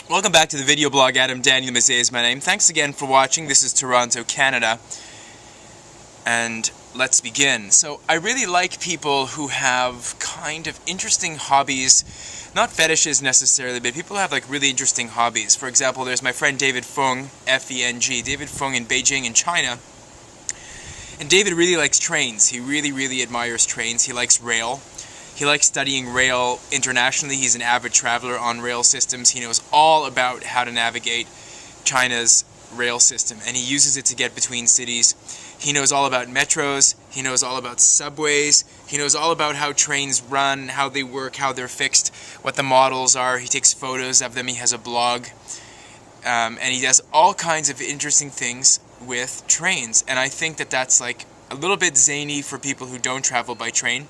Welcome back to the video blog. Daniel Mezei is my name. Thanks again for watching. This is Toronto, Canada. And let's begin. So I really like people who have kind of interesting hobbies, not fetishes necessarily, but people who have like really interesting hobbies. For example, there's my friend David Fung, F-E-N-G, David Fung in Beijing in China. And David really likes trains. He really admires trains. He likes rail. He likes studying rail internationally. He's an avid traveler on rail systems. He knows all about how to navigate China's rail system, and he uses it to get between cities. He knows all about metros. He knows all about subways. He knows all about how trains run, how they work, how they're fixed, what the models are. He takes photos of them. He has a blog. And he does all kinds of interesting things with trains. And I think that that's like a little bit zany for people who don't travel by train.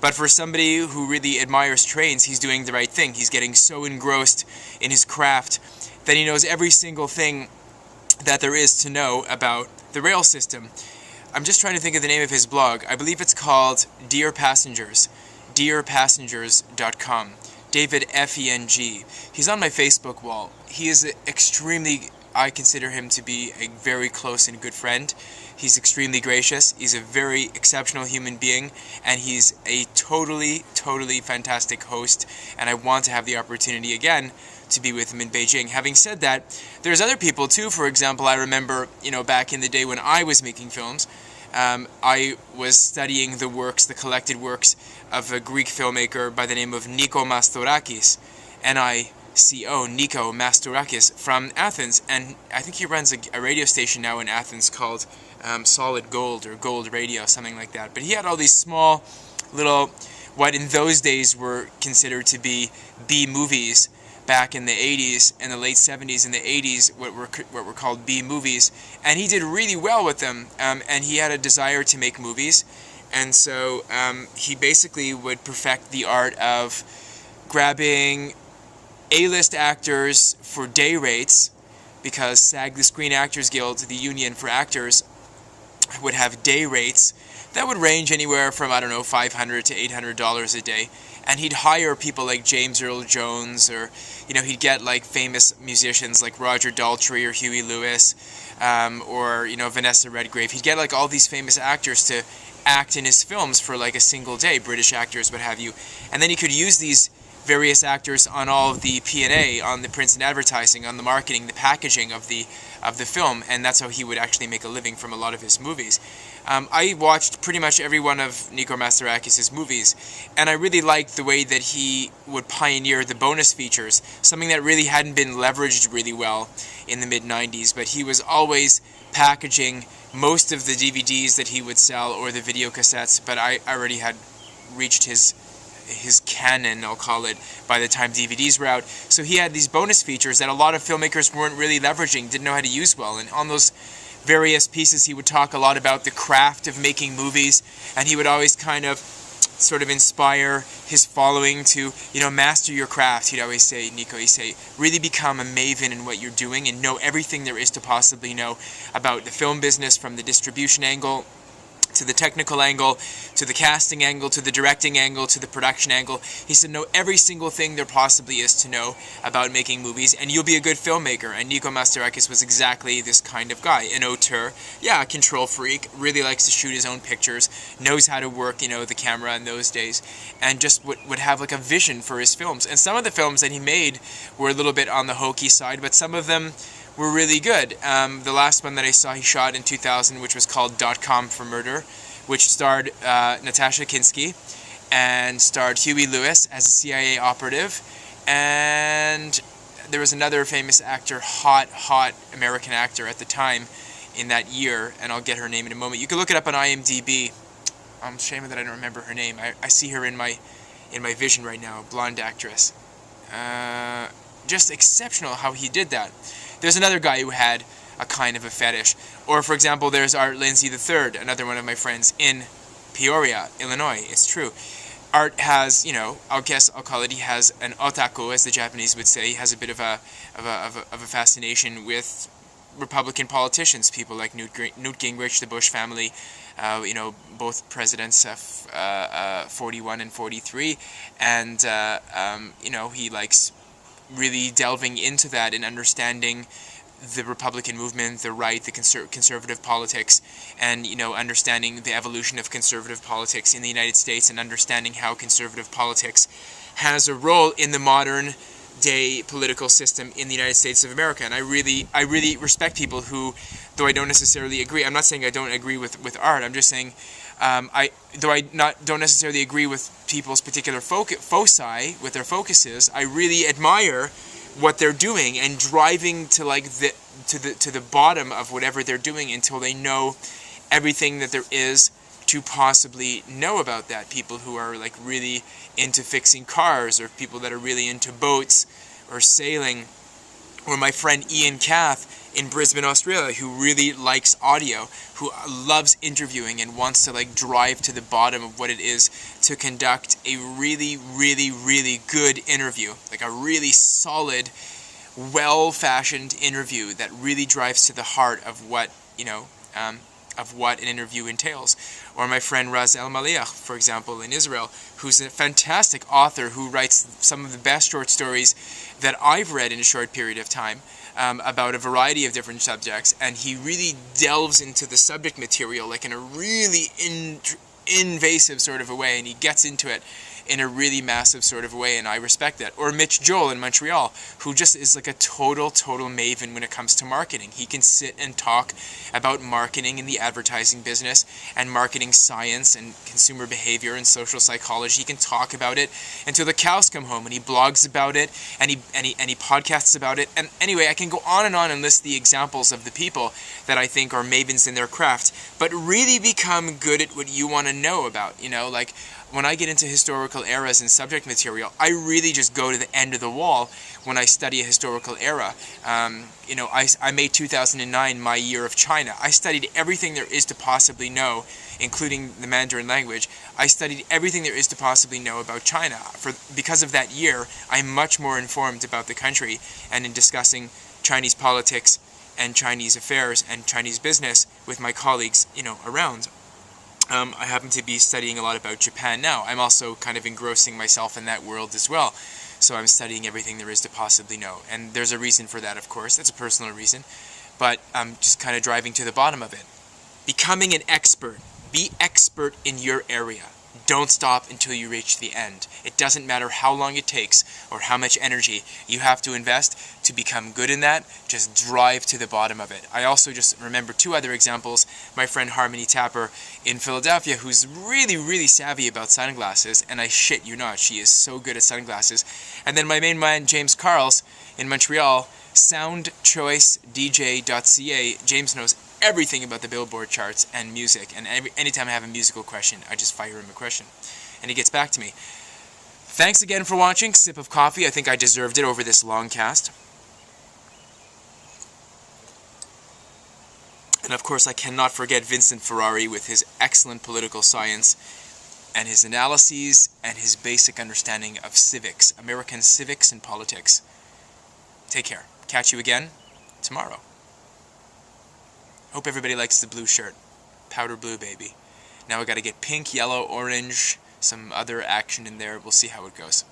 But for somebody who really admires trains, he's doing the right thing. He's getting so engrossed in his craft that he knows every single thing that there is to know about the rail system. I'm just trying to think of the name of his blog. I believe it's called Dear Passengers, dearpassengers.com. David F-E-N-G. He's on my Facebook wall. He is I consider him to be a very close and good friend. He's extremely gracious. He's a very exceptional human being, and he's a totally fantastic host, and I want to have the opportunity again to be with him in Beijing. Having said that, there's other people too. For example, I remember, back in the day when I was making films, I was studying the collected works of a Greek filmmaker by the name of Nikos Mastorakis, N-I-C-O, Nikos Mastorakis, from Athens, and I think he runs a radio station now in Athens called Solid Gold, or Gold Radio, something like that. But he had all these small little, what in those days were considered to be B-movies, back in the 80s, in the late 70s and the 80s, what were called B-movies, and he did really well with them, and he had a desire to make movies, and so he basically would perfect the art of grabbing A-list actors for day rates, because SAG, the Screen Actors Guild, the union for actors, would have day rates that would range anywhere from, $500 to $800 a day. And he'd hire people like James Earl Jones, or, he'd get like famous musicians like Roger Daltrey or Huey Lewis, or, Vanessa Redgrave. He'd get like all these famous actors to act in his films for like a single day, British actors, what have you. And then he could use these various actors on all of the P&A, on the prints and advertising, on the marketing, the packaging of the film, and that's how he would actually make a living from a lot of his movies. I watched pretty much every one of Nikos Mastorakis' movies, and I really liked the way that he would pioneer the bonus features, something that really hadn't been leveraged really well in the mid-90s, but he was always packaging most of the DVDs that he would sell, or the video cassettes, but I already had reached his canon, I'll call it, by the time DVDs were out. So he had these bonus features that a lot of filmmakers weren't really leveraging, didn't know how to use well. And on those various pieces, he would talk a lot about the craft of making movies, and he would always kind of sort of inspire his following to, master your craft. He'd always say, he'd say, really become a maven in what you're doing and know everything there is to possibly know about the film business, from the distribution angle to the technical angle, to the casting angle, to the directing angle, to the production angle. He said, know every single thing there possibly is to know about making movies, and you'll be a good filmmaker. And Nikos Mastorakis was exactly this kind of guy. An auteur, a control freak, really likes to shoot his own pictures, knows how to work, the camera in those days, and just would have like a vision for his films. And some of the films that he made were a little bit on the hokey side, but some of them were really good. The last one that I saw he shot in 2000, which was called .com for Murder, which starred Natasha Kinski and starred Huey Lewis as a CIA operative, and there was another famous actor, hot American actor at the time in that year, and I'll get her name in a moment. You can look it up on IMDb. I'm ashamed that I don't remember her name. I see her in my vision right now, blonde actress. Just exceptional how he did that. There's another guy who had a kind of a fetish. Or, for example, there's Art Lindsay III, another one of my friends in Peoria, Illinois. It's true. Art has, I'll call it, he has an otaku, as the Japanese would say. He has a bit of a fascination with Republican politicians, people like Newt Gingrich, the Bush family, both presidents of 41 and 43, and he likes really delving into that and understanding the Republican movement, the right, the conservative politics, and, you know, understanding the evolution of conservative politics in the United States, and understanding how conservative politics has a role in the modern day political system in the United States of America. And I really respect people who, though I don't necessarily agree, I'm not saying I don't agree with art, I'm just saying don't necessarily agree with people's particular foci, with their focuses, I really admire what they're doing and driving to like to the bottom of whatever they're doing until they know everything that there is to possibly know about that. People who are like really into fixing cars, or people that are really into boats or sailing, or my friend Ian Cath in Brisbane, Australia, who really likes audio, who loves interviewing and wants to like drive to the bottom of what it is to conduct a really, really, really good interview, like a really solid, well-fashioned interview that really drives to the heart of what, you know, of what an interview entails. Or my friend Raz El Maliach, for example, in Israel, who's a fantastic author who writes some of the best short stories that I've read in a short period of time, about a variety of different subjects, and he really delves into the subject material like in a really invasive sort of a way, and he gets into it in a really massive sort of way, and I respect that. Or Mitch Joel in Montreal, who just is like a total maven when it comes to marketing. He can sit and talk about marketing in the advertising business, and marketing science, and consumer behavior, and social psychology. He can talk about it until the cows come home, and he blogs about it, and he podcasts about it. And anyway, I can go on and list the examples of the people that I think are mavens in their craft, but really become good at what you want to know about, you know, like when I get into historical eras and subject material, I really just go to the end of the wall when I study a historical era. You know, I made 2009 my year of China. I studied everything there is to possibly know, including the Mandarin language. I studied everything there is to possibly know about China. Because of that year, I'm much more informed about the country, and in discussing Chinese politics and Chinese affairs and Chinese business with my colleagues, you know, around. I happen to be studying a lot about Japan now. I'm also kind of engrossing myself in that world as well. So I'm studying everything there is to possibly know. And there's a reason for that, of course. It's a personal reason. But I'm just kind of driving to the bottom of it. Becoming an expert. Be expert in your area. Don't stop until you reach the end. It doesn't matter how long it takes or how much energy you have to invest to become good in that. Just drive to the bottom of it. I also just remember two other examples. My friend Harmony Tapper in Philadelphia, who's really, really savvy about sunglasses, and I shit you not, she is so good at sunglasses. And then my main man, James Carls in Montreal, soundchoicedj.ca. James knows everything about the Billboard charts and music, and anytime I have a musical question, I just fire him a question, and he gets back to me. Thanks again for watching. Sip of coffee. I think I deserved it over this long cast. And of course, I cannot forget Vincent Ferrari with his excellent political science and his analyses and his basic understanding of civics, American civics and politics. Take care. Catch you again tomorrow. Hope everybody likes the blue shirt. Powder blue, baby. Now I gotta get pink, yellow, orange, some other action in there. We'll see how it goes.